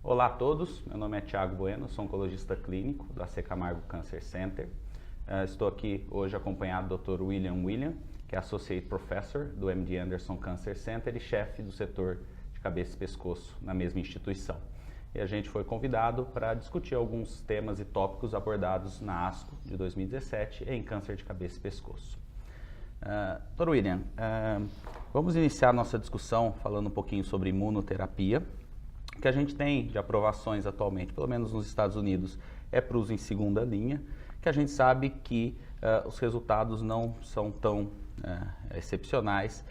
Olá a todos, meu nome é Thiago Bueno, sou oncologista clínico do AC Camargo Cancer Center. Estou aqui hoje acompanhado do Dr. William, que é Associate Professor do MD Anderson Cancer Center e chefe do setor de cabeça e pescoço na mesma instituição. E a gente foi convidado para discutir alguns temas e tópicos abordados na ASCO de 2017 em câncer de cabeça e pescoço. Dr. William, vamos iniciar nossa discussão falando um pouquinho sobre imunoterapia. O que a gente tem de aprovações atualmente, pelo menos nos Estados Unidos, é para uso em segunda linha, que a gente sabe que os resultados não são tão excepcionais,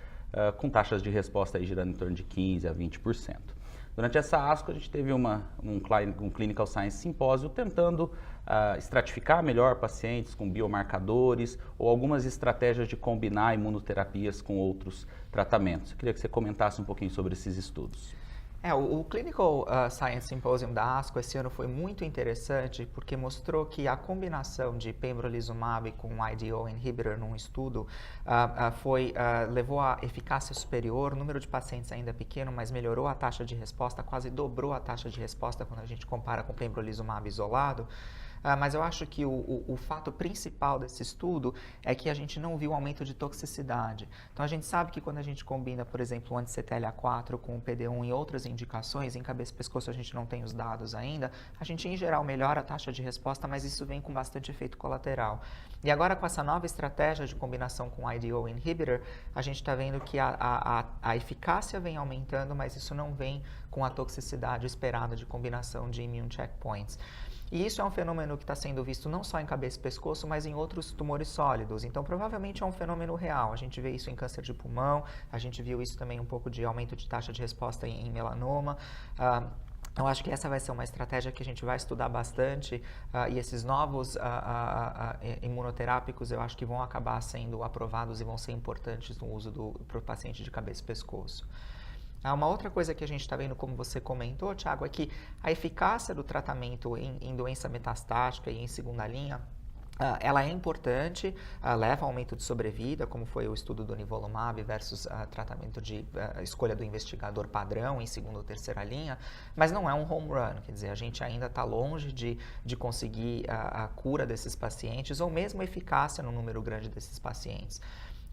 com taxas de resposta aí girando em torno de 15% a 20%. Durante essa ASCO, a gente teve um Clinical Science Simpósio tentando estratificar melhor pacientes com biomarcadores ou algumas estratégias de combinar imunoterapias com outros tratamentos. Eu queria que você comentasse um pouquinho sobre esses estudos. O Clinical Science Symposium da ASCO esse ano foi muito interessante porque mostrou que a combinação de pembrolizumab com IDO inhibitor num estudo levou a eficácia superior, o número de pacientes ainda pequeno, mas melhorou a taxa de resposta, quase dobrou a taxa de resposta quando a gente compara com pembrolizumab isolado. Mas eu acho que o fato principal desse estudo é que a gente não viu aumento de toxicidade. Então, a gente sabe que quando a gente combina, por exemplo, o anti-CTLA-4 com o PD-1 e outras indicações, em cabeça e pescoço a gente não tem os dados ainda, a gente, em geral, melhora a taxa de resposta, mas isso vem com bastante efeito colateral. E agora, com essa nova estratégia de combinação com o IDO inhibitor, a gente está vendo que a eficácia vem aumentando, mas isso não vem com a toxicidade esperada de combinação de immune checkpoints. E isso é um fenômeno que está sendo visto não só em cabeça e pescoço, mas em outros tumores sólidos. Então, provavelmente é um fenômeno real. A gente vê isso em câncer de pulmão, a gente viu isso também um pouco de aumento de taxa de resposta em melanoma. Eu acho que essa vai ser uma estratégia que a gente vai estudar bastante e esses novos imunoterápicos eu acho que vão acabar sendo aprovados e vão ser importantes no uso para o paciente de cabeça e pescoço. Uma outra coisa que a gente está vendo, como você comentou, Thiago, é que a eficácia do tratamento em doença metastática e em segunda linha, ela é importante, leva a aumento de sobrevida, como foi o estudo do nivolumab versus tratamento de escolha do investigador padrão em segunda ou terceira linha, mas não é um home run, quer dizer, a gente ainda está longe de conseguir a cura desses pacientes ou mesmo eficácia no número grande desses pacientes.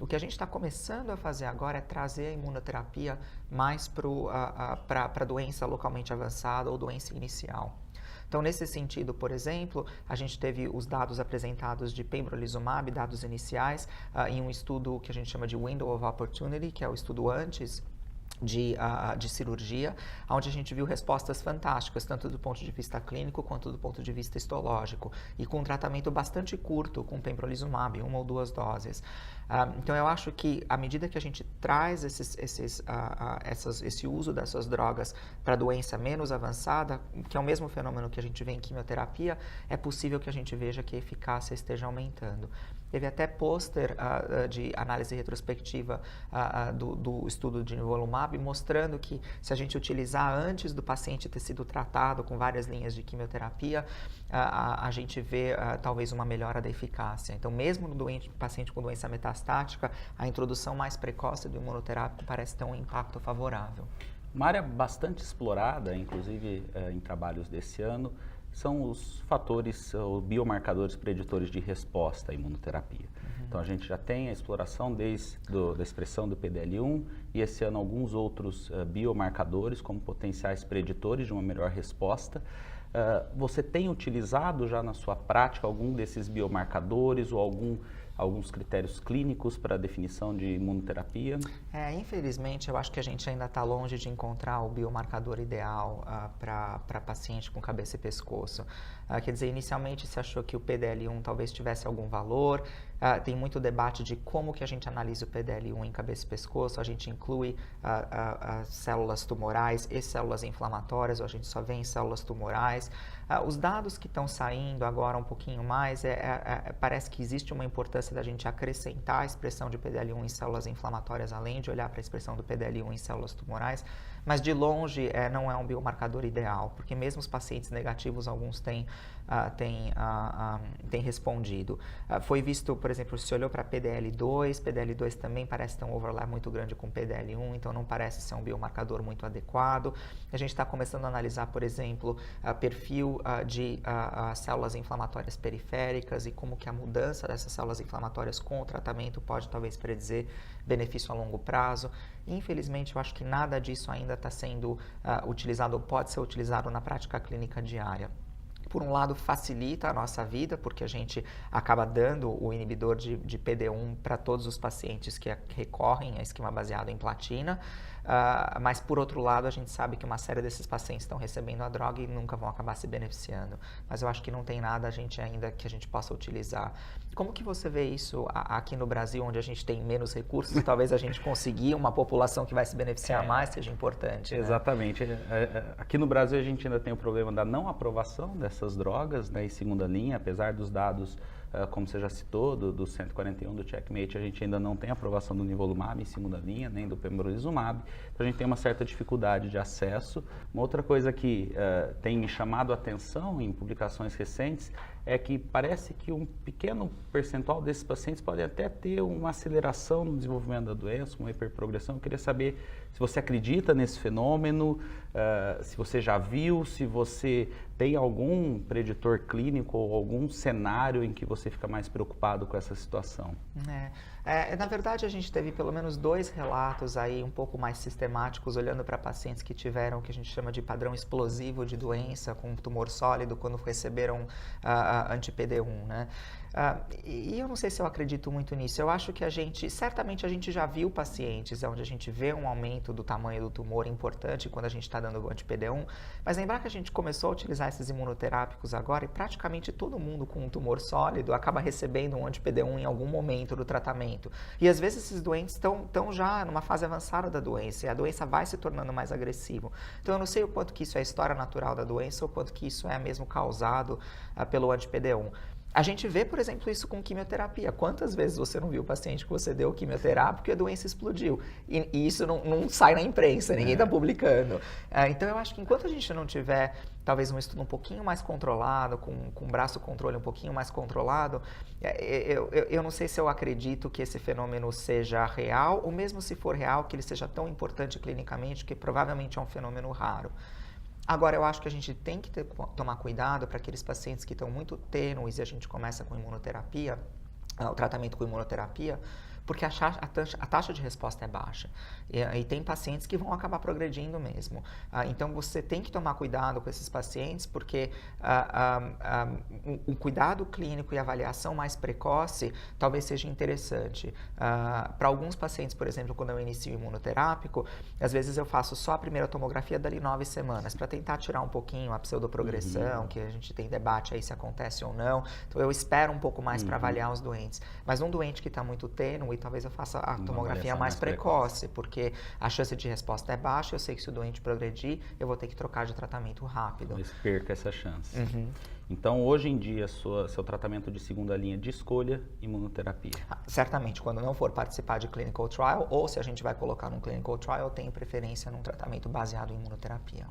O que a gente está começando a fazer agora é trazer a imunoterapia mais para a doença localmente avançada ou doença inicial. Então, nesse sentido, por exemplo, a gente teve os dados apresentados de pembrolizumab, dados iniciais, em um estudo que a gente chama de Window of Opportunity, que é o estudo antes de cirurgia, onde a gente viu respostas fantásticas, tanto do ponto de vista clínico quanto do ponto de vista histológico, e com um tratamento bastante curto, com pembrolizumab, 1 ou 2 doses. Então, eu acho que, à medida que a gente traz esse uso dessas drogas para doença menos avançada, que é o mesmo fenômeno que a gente vê em quimioterapia, é possível que a gente veja que a eficácia esteja aumentando. Teve até pôster de análise retrospectiva do estudo de nivolumab, mostrando que se a gente utilizar antes do paciente ter sido tratado com várias linhas de quimioterapia, a gente vê talvez uma melhora da eficácia. Então, mesmo no paciente com doença metastática, a introdução mais precoce do imunoterápico parece ter um impacto favorável. Uma área bastante explorada, inclusive em trabalhos desse ano, são os fatores, os biomarcadores preditores de resposta à imunoterapia. Então, a gente já tem a exploração desde da expressão do PDL1 e esse ano alguns outros biomarcadores como potenciais preditores de uma melhor resposta. Você tem utilizado já na sua prática algum desses biomarcadores ou alguns critérios clínicos para a definição de imunoterapia? Infelizmente, eu acho que a gente ainda está longe de encontrar o biomarcador ideal para paciente com cabeça e pescoço. Quer dizer, inicialmente se achou que o PDL1 talvez tivesse algum valor, tem muito debate de como que a gente analisa o PDL1 em cabeça e pescoço, a gente inclui células tumorais e células inflamatórias, ou a gente só vê em células tumorais. Os dados que estão saindo agora um pouquinho mais, parece que existe uma importância da gente acrescentar a expressão de PDL1 em células inflamatórias, além de olhar para a expressão do PDL1 em células tumorais, mas de longe não é um biomarcador ideal, porque mesmo os pacientes negativos, alguns têm respondido. Foi visto, por exemplo, se olhou para PDL2 também parece ter um overlap muito grande com PDL1, então não parece ser um biomarcador muito adequado. A gente está começando a analisar, por exemplo, perfil de células inflamatórias periféricas e como que a mudança dessas células inflamatórias com o tratamento pode talvez predizer benefício a longo prazo. Infelizmente, eu acho que nada disso ainda está sendo utilizado ou pode ser utilizado na prática clínica diária. Por um lado, facilita a nossa vida, porque a gente acaba dando o inibidor de PD-1 para todos os pacientes que recorrem a esquema baseado em platina, mas por outro lado, a gente sabe que uma série desses pacientes estão recebendo a droga e nunca vão acabar se beneficiando. Mas eu acho que não tem nada que a gente possa utilizar. Como que você vê isso aqui no Brasil, onde a gente tem menos recursos? Talvez a gente conseguir uma população que vai se beneficiar mais seja importante. Exatamente. Né? Aqui no Brasil a gente ainda tem o problema da não aprovação dessas drogas, né, em segunda linha, apesar dos dados, como você já citou, do 141 do Checkmate, a gente ainda não tem aprovação do nivolumab em segunda linha, nem do pembrolizumab, então a gente tem uma certa dificuldade de acesso. Uma outra coisa que tem me chamado a atenção em publicações recentes é que parece que um pequeno percentual desses pacientes podem até ter uma aceleração no desenvolvimento da doença, uma hiperprogressão. Eu queria saber se você acredita nesse fenômeno, se você já viu, se você tem algum preditor clínico ou algum cenário em que você fica mais preocupado com essa situação. Na verdade, a gente teve pelo menos 2 relatos aí um pouco mais sistemáticos, olhando para pacientes que tiveram o que a gente chama de padrão explosivo de doença, com tumor sólido, quando receberam anti-PD-1, né? E eu não sei se eu acredito muito nisso. Eu acho que certamente a gente já viu pacientes onde a gente vê um aumento do tamanho do tumor importante quando a gente está dando o anti-PD-1, mas lembrar que a gente começou a utilizar esses imunoterápicos agora e praticamente todo mundo com um tumor sólido acaba recebendo um anti-PD-1 em algum momento do tratamento. E às vezes esses doentes estão já numa fase avançada da doença e a doença vai se tornando mais agressiva. Então eu não sei o quanto que isso é a história natural da doença ou o quanto que isso é mesmo causado pelo anti-PD-1. A gente vê, por exemplo, isso com quimioterapia. Quantas vezes você não viu o paciente que você deu quimioterapia porque a doença explodiu? E isso não sai na imprensa, ninguém está publicando. Então, eu acho que enquanto a gente não tiver, talvez, um estudo um pouquinho mais controlado, com braço controle um pouquinho mais controlado, eu não sei se eu acredito que esse fenômeno seja real, ou mesmo se for real, que ele seja tão importante clinicamente, que provavelmente é um fenômeno raro. Agora, eu acho que a gente tem que tomar cuidado para aqueles pacientes que estão muito tênues e a gente começa com imunoterapia, o tratamento com imunoterapia, porque a taxa de resposta é baixa. E tem pacientes que vão acabar progredindo mesmo. Então, você tem que tomar cuidado com esses pacientes, porque o cuidado clínico e avaliação mais precoce talvez seja interessante. Para alguns pacientes, por exemplo, quando eu inicio imunoterápico, às vezes eu faço só a primeira tomografia dali 9 semanas, para tentar tirar um pouquinho a pseudoprogressão, que a gente tem debate aí se acontece ou não. Então, eu espero um pouco mais para avaliar os doentes. Mas um doente que está muito tênue, talvez eu faça a tomografia mais precoce, porque a chance de resposta é baixa, eu sei que se o doente progredir, eu vou ter que trocar de tratamento rápido. Talvez perca essa chance. Então, hoje em dia, seu tratamento de segunda linha de escolha, imunoterapia? Certamente, quando não for participar de clinical trial, ou se a gente vai colocar num clinical trial, eu tenho preferência num tratamento baseado em imunoterapia.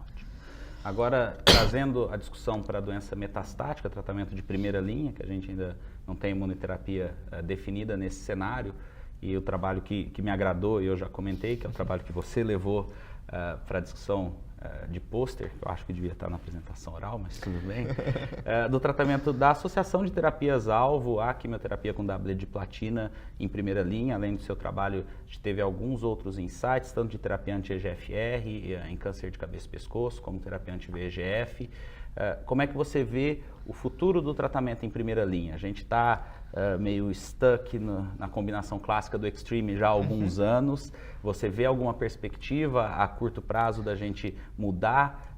Agora, trazendo a discussão para a doença metastática, tratamento de primeira linha, que a gente ainda não tem imunoterapia definida nesse cenário, e o trabalho que me agradou, e eu já comentei, que é o trabalho que você levou para a discussão de pôster, que eu acho que devia estar na apresentação oral, mas tudo bem, do tratamento da associação de terapias-alvo à quimioterapia com doublet de platina em primeira linha. Além do seu trabalho, a gente teve alguns outros insights, tanto de terapia anti-EGFR em câncer de cabeça e pescoço, como terapia anti-VEGF. Como é que você vê o futuro do tratamento em primeira linha? A gente está meio stuck na combinação clássica do Extreme já há alguns anos. Você vê alguma perspectiva a curto prazo da gente mudar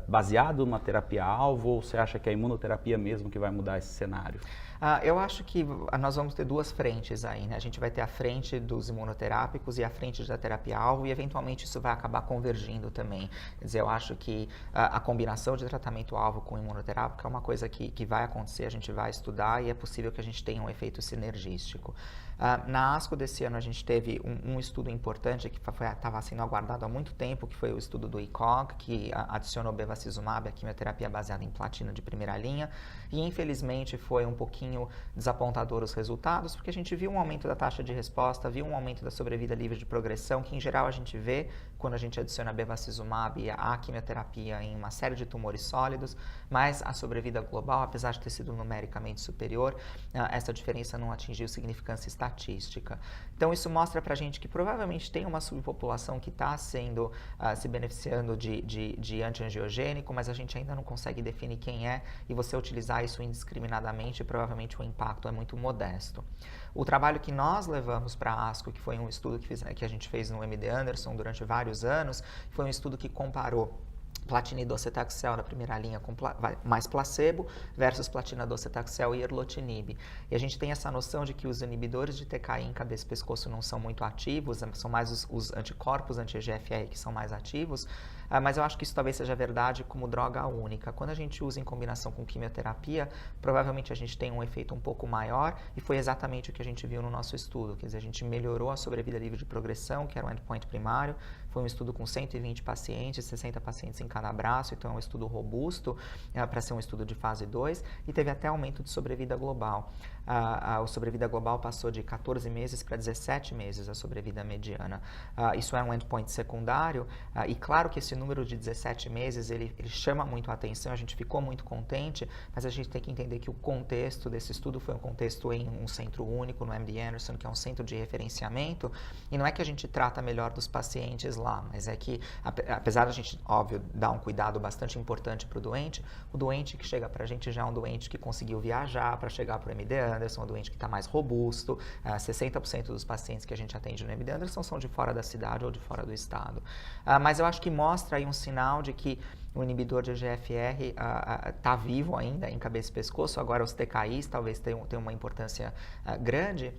baseado numa terapia-alvo, ou você acha que é a imunoterapia mesmo que vai mudar esse cenário? Eu acho que nós vamos ter duas frentes aí, né? A gente vai ter a frente dos imunoterápicos e a frente da terapia-alvo e eventualmente isso vai acabar convergindo também. Quer dizer, eu acho que a combinação de tratamento-alvo com imunoterápico é uma coisa que vai acontecer, a gente vai estudar e é possível que a gente tenha um efeito sinergístico. Na ASCO desse ano a gente teve um estudo importante que estava sendo aguardado há muito tempo, que foi o estudo do ICOG, que adicionou bevacizumab, a quimioterapia baseada em platina de primeira linha, e infelizmente foi um pouquinho desapontador os resultados, porque a gente viu um aumento da taxa de resposta, viu um aumento da sobrevida livre de progressão, que em geral a gente vê quando a gente adiciona bevacizumab à quimioterapia em uma série de tumores sólidos, mas a sobrevida global, apesar de ter sido numericamente superior, essa diferença não atingiu significância estatística. Então isso mostra pra gente que provavelmente tem uma subpopulação que está se beneficiando de antiangiogênico, mas a gente ainda não consegue definir quem é, e você utilizar isso indiscriminadamente, provavelmente o impacto é muito modesto. O trabalho que nós levamos para a ASCO, que foi um estudo que a gente fez no MD Anderson durante vários anos, foi um estudo que comparou platina e docetaxel na primeira linha com mais placebo versus platina, docetaxel e erlotinib. E a gente tem essa noção de que os inibidores de TKI em cabeça e pescoço não são muito ativos, são mais os anticorpos anti-EGFR que são mais ativos, mas eu acho que isso talvez seja verdade como droga única. Quando a gente usa em combinação com quimioterapia, provavelmente a gente tem um efeito um pouco maior e foi exatamente o que a gente viu no nosso estudo. Quer dizer, a gente melhorou a sobrevida livre de progressão, que era o endpoint primário. Foi um estudo com 120 pacientes, 60 pacientes em cada braço, então é um estudo robusto para ser um estudo de fase 2 e teve até aumento de sobrevida global. A sobrevida global passou de 14 meses para 17 meses, a sobrevida mediana. Isso é um endpoint secundário e claro que esse número de 17 meses ele chama muito a atenção, a gente ficou muito contente, mas a gente tem que entender que o contexto desse estudo foi um contexto em um centro único, no MD Anderson, que é um centro de referenciamento, e não é que a gente trata melhor dos pacientes lá, mas é que, apesar da gente, óbvio, dar um cuidado bastante importante para o doente que chega para a gente já é um doente que conseguiu viajar para chegar para o MD Anderson, um doente que está mais robusto, 60% dos pacientes que a gente atende no MD Anderson são de fora da cidade ou de fora do estado. Mas eu acho que mostra aí um sinal de que o inibidor de EGFR está vivo ainda em cabeça e pescoço, agora os TKIs talvez tenham uma importância grande.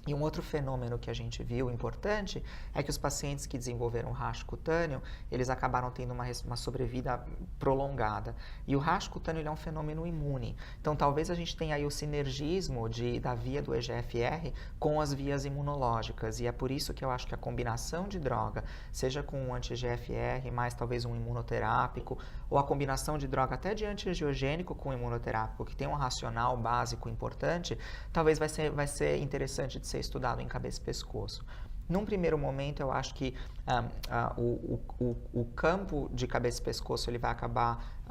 E um outro fenômeno que a gente viu importante é que os pacientes que desenvolveram racho cutâneo, eles acabaram tendo uma sobrevida prolongada. E o racho cutâneo ele é um fenômeno imune. Então, talvez a gente tenha aí o sinergismo da via do EGFR com as vias imunológicas. E é por isso que eu acho que a combinação de droga, seja com um anti-EGFR, mais talvez um imunoterápico, ou a combinação de droga até de antiangiogênico com imunoterápico, que tem um racional básico importante, talvez vai ser interessante de ser estudado em cabeça e pescoço. Num primeiro momento, eu acho que o campo de cabeça e pescoço ele vai acabar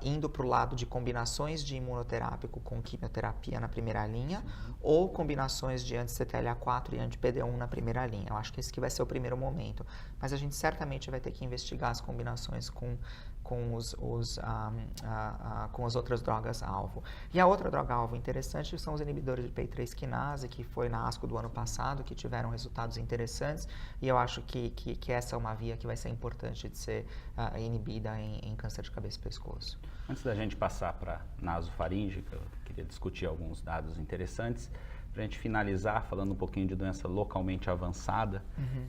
indo para o lado de combinações de imunoterápico com quimioterapia na primeira linha, ou combinações de anti-CTLA-4 e anti-PD-1 na primeira linha. Eu acho que esse que vai ser o primeiro momento. Mas a gente certamente vai ter que investigar as combinações com as outras drogas-alvo. E a outra droga-alvo interessante são os inibidores de PI3 quinase, que foi na ASCO do ano passado, que tiveram resultados interessantes, e eu acho que essa é uma via que vai ser importante de ser inibida em câncer de cabeça e pescoço. Antes da gente passar para nasofaringe, eu queria discutir alguns dados interessantes, para a gente finalizar falando um pouquinho de doença localmente avançada.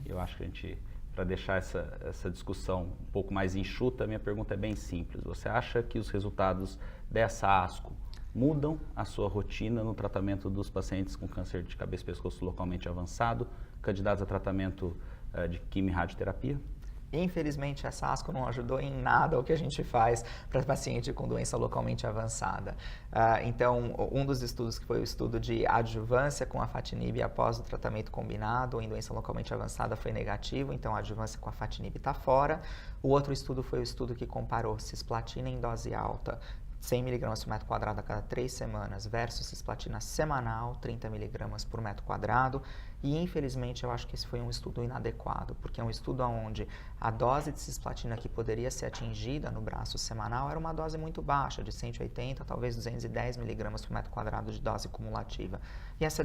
Eu acho que a gente... Para deixar essa discussão um pouco mais enxuta, minha pergunta é bem simples. Você acha que os resultados dessa ASCO mudam a sua rotina no tratamento dos pacientes com câncer de cabeça e pescoço localmente avançado, candidatos a tratamento de quimio-radioterapia? Infelizmente, essa ASCO não ajudou em nada o que a gente faz para paciente com doença localmente avançada. Então, um dos estudos que foi o estudo de adjuvância com afatinib após o tratamento combinado em doença localmente avançada foi negativo, então a adjuvância com afatinib está fora. O outro estudo foi o estudo que comparou cisplatina em dose alta, 100 mg por metro quadrado a cada 3 semanas versus cisplatina semanal, 30 mg por metro quadrado. E, infelizmente, eu acho que esse foi um estudo inadequado, porque é um estudo onde a dose de cisplatina que poderia ser atingida no braço semanal era uma dose muito baixa, de 180, talvez 210 miligramas por metro quadrado de dose cumulativa. E essa,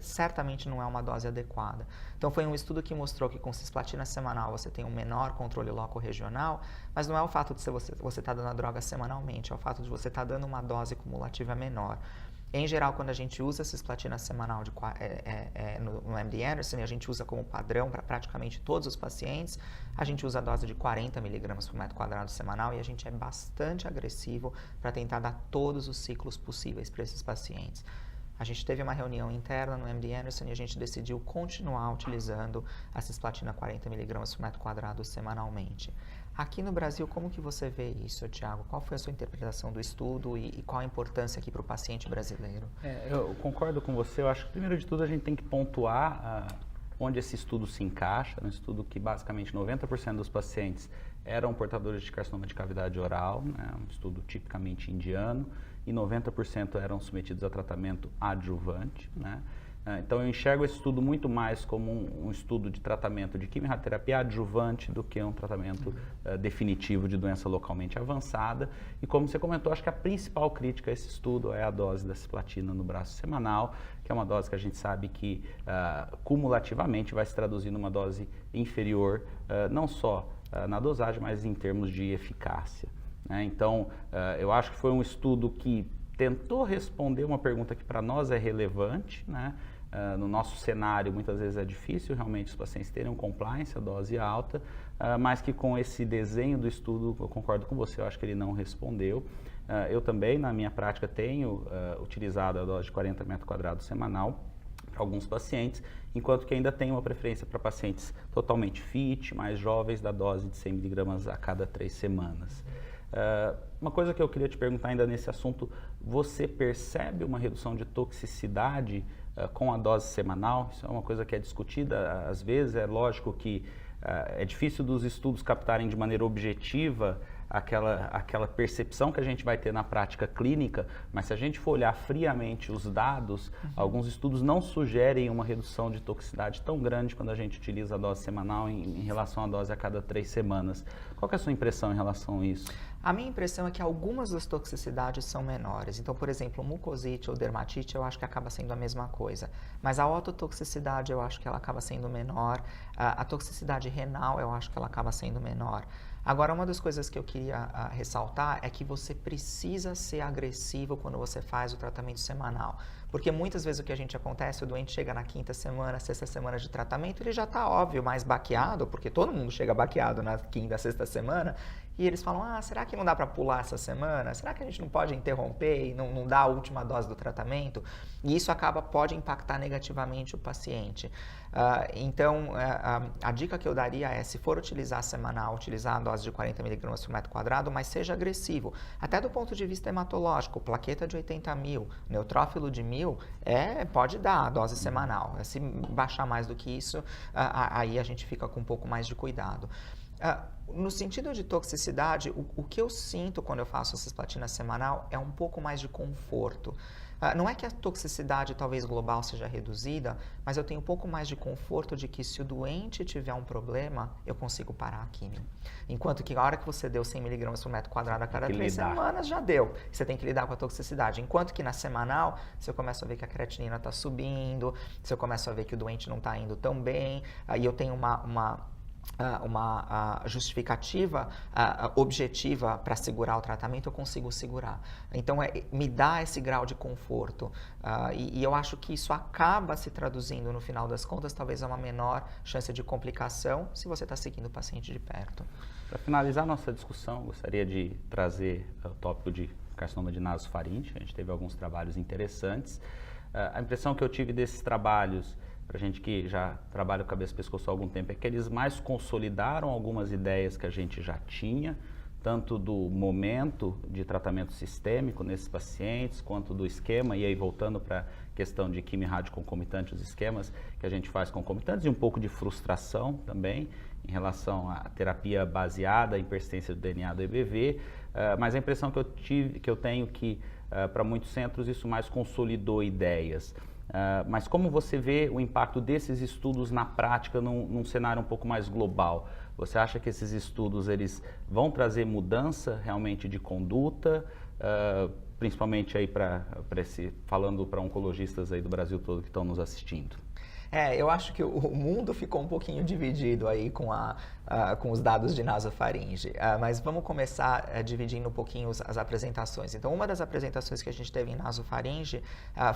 certamente, não é uma dose adequada. Então, foi um estudo que mostrou que com cisplatina semanal você tem um menor controle loco-regional, mas não é o fato de você estar dando a droga semanalmente, é o fato de você estar dando uma dose cumulativa menor. Em geral, quando a gente usa a cisplatina semanal no MD Anderson, e a gente usa como padrão para praticamente todos os pacientes, a gente usa a dose de 40 miligramas por metro quadrado semanal e a gente é bastante agressivo para tentar dar todos os ciclos possíveis para esses pacientes. A gente teve uma reunião interna no MD Anderson e a gente decidiu continuar utilizando a cisplatina 40 miligramas por metro quadrado semanalmente. Aqui no Brasil, como que você vê isso, Thiago? Qual foi a sua interpretação do estudo e qual a importância aqui para o paciente brasileiro? Eu concordo com você. Eu acho que, primeiro de tudo, a gente tem que pontuar onde esse estudo se encaixa. Um estudo que, basicamente, 90% dos pacientes eram portadores de carcinoma de cavidade oral, né? Um estudo tipicamente indiano, e 90% eram submetidos a tratamento adjuvante, né? Então, eu enxergo esse estudo muito mais como um estudo de tratamento de quimioterapia adjuvante do que um tratamento definitivo de doença localmente avançada. E como você comentou, acho que a principal crítica a esse estudo é a dose da cisplatina no braço semanal, que é uma dose que a gente sabe que cumulativamente vai se traduzir numa dose inferior, não só na dosagem, mas em termos de eficácia, né? Então, eu acho que foi um estudo que tentou responder uma pergunta que para nós é relevante, né? No nosso cenário, muitas vezes é difícil realmente os pacientes terem um compliance, a dose alta, mas que com esse desenho do estudo, eu concordo com você, eu acho que ele não respondeu. Eu também, na minha prática, tenho utilizado a dose de 40 metros quadrados semanal para alguns pacientes, enquanto que ainda tenho uma preferência para pacientes totalmente fit, mais jovens, da dose de 100 miligramas a cada 3 semanas. Uma coisa que eu queria te perguntar ainda nesse assunto, você percebe uma redução de toxicidade com a dose semanal? Isso é uma coisa que é discutida às vezes. É lógico que é difícil dos estudos captarem de maneira objetiva aquela percepção que a gente vai ter na prática clínica, mas se a gente for olhar friamente os dados, alguns estudos não sugerem uma redução de toxicidade tão grande quando a gente utiliza a dose semanal em relação à dose a cada 3 semanas. Qual que é a sua impressão em relação a isso? A minha impressão é que algumas das toxicidades são menores. Então, por exemplo, mucosite ou dermatite eu acho que acaba sendo a mesma coisa. Mas a ototoxicidade eu acho que ela acaba sendo menor. A toxicidade renal eu acho que ela acaba sendo menor. Agora, uma das coisas que eu queria ressaltar é que você precisa ser agressivo quando você faz o tratamento semanal. Porque muitas vezes o que a gente acontece, o doente chega na 5ª semana, 6ª semana de tratamento, ele já está, óbvio, mais baqueado, porque todo mundo chega baqueado na 5ª, 6ª semana, e eles falam, será que não dá para pular essa semana? Será que a gente não pode interromper e não dar a última dose do tratamento? E isso pode impactar negativamente o paciente. Então, a dica que eu daria é, se for utilizar semanal, utilizar a dose de 40 miligramas por metro quadrado, mas seja agressivo. Até do ponto de vista hematológico, plaqueta de 80 mil, neutrófilo de 1000, pode dar a dose semanal. Se baixar mais do que isso, aí a gente fica com um pouco mais de cuidado. No sentido de toxicidade, o que eu sinto quando eu faço a cisplatina semanal é um pouco mais de conforto. Não é que a toxicidade talvez global seja reduzida, mas eu tenho um pouco mais de conforto de que se o doente tiver um problema, eu consigo parar a quimio. Enquanto que a hora que você deu 100 miligramas por metro quadrado a cada 3 semanas, já deu. Você tem que lidar com a toxicidade. Enquanto que na semanal, se eu começo a ver que a creatinina está subindo, se eu começo a ver que o doente não está indo tão bem, aí eu tenho uma justificativa objetiva para segurar o tratamento, eu consigo segurar. Então, me dá esse grau de conforto. E eu acho que isso acaba se traduzindo, no final das contas, talvez a uma menor chance de complicação se você está seguindo o paciente de perto. Para finalizar nossa discussão, gostaria de trazer o tópico de carcinoma de nasofaríngeo. A gente teve alguns trabalhos interessantes. A impressão que eu tive desses trabalhos, para a gente que já trabalha com cabeça e pescoço há algum tempo, é que eles mais consolidaram algumas ideias que a gente já tinha, tanto do momento de tratamento sistêmico nesses pacientes, quanto do esquema, e aí voltando para a questão de quimio-rádio concomitante, os esquemas que a gente faz concomitantes, e um pouco de frustração também em relação à terapia baseada em persistência do DNA do EBV, mas a impressão que eu tenho que para muitos centros isso mais consolidou ideias. Mas como você vê o impacto desses estudos na prática num cenário um pouco mais global? Você acha que esses estudos eles vão trazer mudança realmente de conduta, principalmente aí falando para oncologistas aí do Brasil todo que estão nos assistindo? Eu acho que o mundo ficou um pouquinho dividido aí com os dados de nasofaringe, mas vamos começar dividindo um pouquinho as apresentações. Então, uma das apresentações que a gente teve em nasofaringe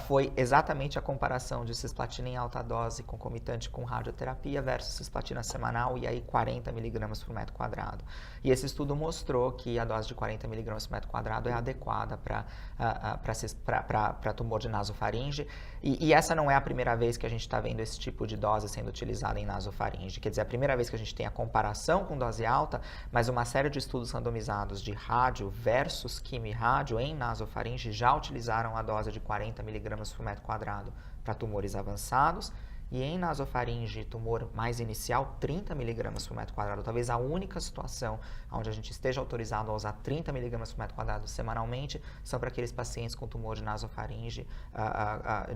foi exatamente a comparação de cisplatina em alta dose concomitante com radioterapia versus cisplatina semanal e aí 40 mg por metro quadrado. E esse estudo mostrou que a dose de 40 mg por metro quadrado é adequada para tumor de nasofaringe. E essa não é a primeira vez que a gente está vendo esse tipo de dose sendo utilizada em nasofaringe. Quer dizer, é a primeira vez que a gente tem a comparação com dose alta, mas uma série de estudos randomizados de rádio versus quimi-rádio em nasofaringe já utilizaram a dose de 40 mg por metro quadrado para tumores avançados. E em nasofaringe, tumor mais inicial, 30 mg por metro quadrado. Talvez a única situação onde a gente esteja autorizado a usar 30 mg por metro quadrado semanalmente são para aqueles pacientes com tumor de nasofaringe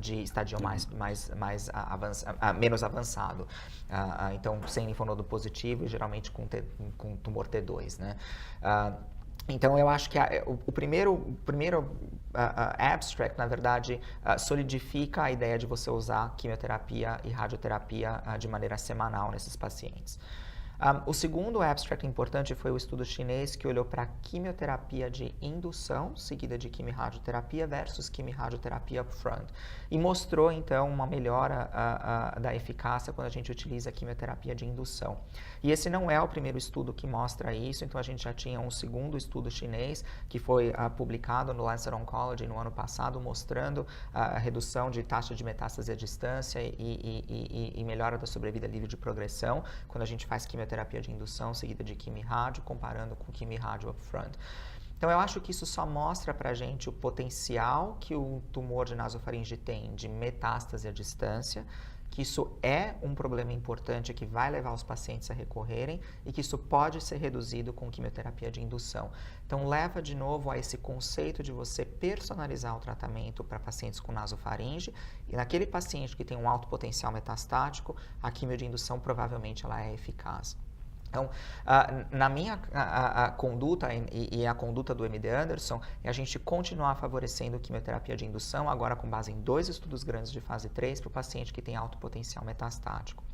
de estadio menos avançado. Então, sem linfonodo positivo e geralmente com tumor T2, né? Então, eu acho que o primeiro abstract, na verdade, solidifica a ideia de você usar quimioterapia e radioterapia de maneira semanal nesses pacientes. O segundo abstract importante foi o estudo chinês que olhou para a quimioterapia de indução, seguida de quimio-radioterapia versus quimio-radioterapia upfront. E mostrou, então, uma melhora da eficácia quando a gente utiliza a quimioterapia de indução. E esse não é o primeiro estudo que mostra isso, então a gente já tinha um segundo estudo chinês que foi publicado no Lancet Oncology no ano passado, mostrando a redução de taxa de metástase à distância e melhora da sobrevida livre de progressão quando a gente faz quimioterapia de indução seguida de quimi-rádio, comparando com quimi-rádio upfront. Então, eu acho que isso só mostra pra gente o potencial que o tumor de nasofaringe tem de metástase à distância, que isso é um problema importante que vai levar os pacientes a recorrerem e que isso pode ser reduzido com quimioterapia de indução. Então, leva de novo a esse conceito de você personalizar o tratamento para pacientes com nasofaringe e naquele paciente que tem um alto potencial metastático, a quimio de indução provavelmente ela é eficaz. Então, na minha conduta e a conduta do MD Anderson, é a gente continuar favorecendo quimioterapia de indução, agora com base em 2 estudos grandes de fase 3 para o paciente que tem alto potencial metastático.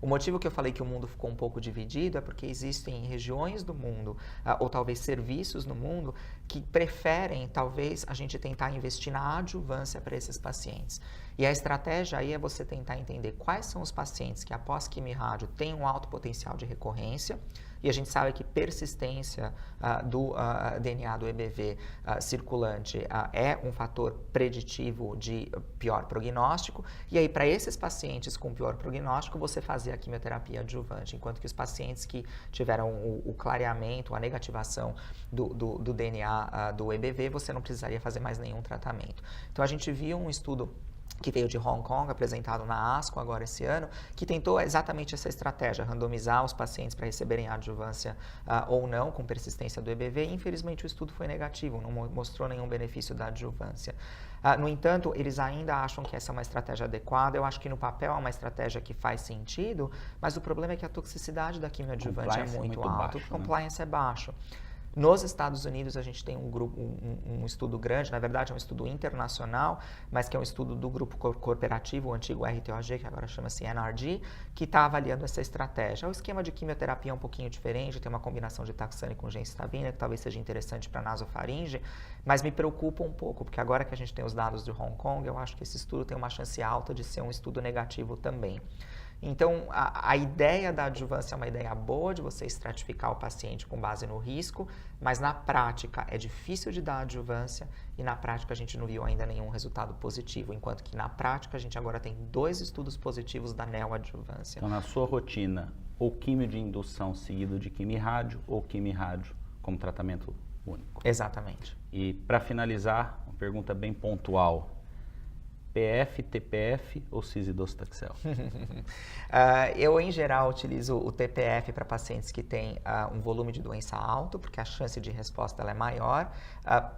O motivo que eu falei que o mundo ficou um pouco dividido é porque existem regiões do mundo, ou talvez serviços no mundo, que preferem, talvez, a gente tentar investir na adjuvância para esses pacientes. E a estratégia aí é você tentar entender quais são os pacientes que, após quimi-rádio, têm um alto potencial de recorrência. E a gente sabe que persistência do DNA do EBV circulante é um fator preditivo de pior prognóstico. E aí, para esses pacientes com pior prognóstico, você fazer a quimioterapia adjuvante, enquanto que os pacientes que tiveram o clareamento, a negativação do DNA do EBV, você não precisaria fazer mais nenhum tratamento. Então, a gente viu um estudo que veio de Hong Kong, apresentado na ASCO agora esse ano, que tentou exatamente essa estratégia, randomizar os pacientes para receberem adjuvância ou não com persistência do EBV. Infelizmente, o estudo foi negativo, não mostrou nenhum benefício da adjuvância. No entanto, eles ainda acham que essa é uma estratégia adequada. Eu acho que no papel é uma estratégia que faz sentido, mas o problema é que a toxicidade da quimioadjuvante é muito alta, o compliance é baixo. Nos Estados Unidos, a gente tem um estudo grande, na verdade é um estudo internacional, mas que é um estudo do grupo cooperativo, o antigo RTOG, que agora chama-se NRG, que está avaliando essa estratégia. O esquema de quimioterapia é um pouquinho diferente, tem uma combinação de taxane com gemcitabina, que talvez seja interessante para nasofaringe, mas me preocupa um pouco, porque agora que a gente tem os dados de Hong Kong, eu acho que esse estudo tem uma chance alta de ser um estudo negativo também. Então, a ideia da adjuvância é uma ideia boa de você estratificar o paciente com base no risco, mas na prática é difícil de dar adjuvância e na prática a gente não viu ainda nenhum resultado positivo, enquanto que na prática a gente agora tem 2 estudos positivos da neoadjuvância. Então, na sua rotina, ou quimio de indução seguido de quimi-rádio ou quimi-rádio como tratamento único? Exatamente. E para finalizar, uma pergunta bem pontual. PF, TPF ou cisidocetaxel? Eu, em geral, utilizo o TPF para pacientes que têm um volume de doença alto, porque a chance de resposta ela é maior.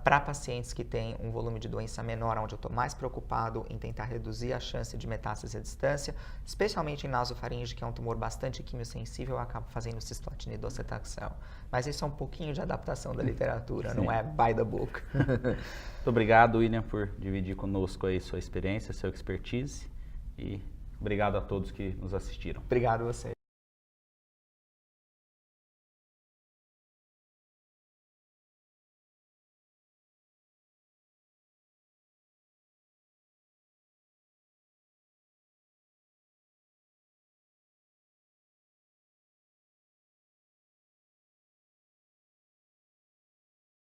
Para pacientes que têm um volume de doença menor, onde eu estou mais preocupado em tentar reduzir a chance de metástase à distância, especialmente em nasofaringe, que é um tumor bastante quimiosensível, eu acabo fazendo cisplatina e docetaxel. Mas isso é um pouquinho de adaptação da literatura, não é by the book. Muito obrigado, William, por dividir conosco aí sua experiência, sua expertise, e obrigado a todos que nos assistiram. Obrigado a você.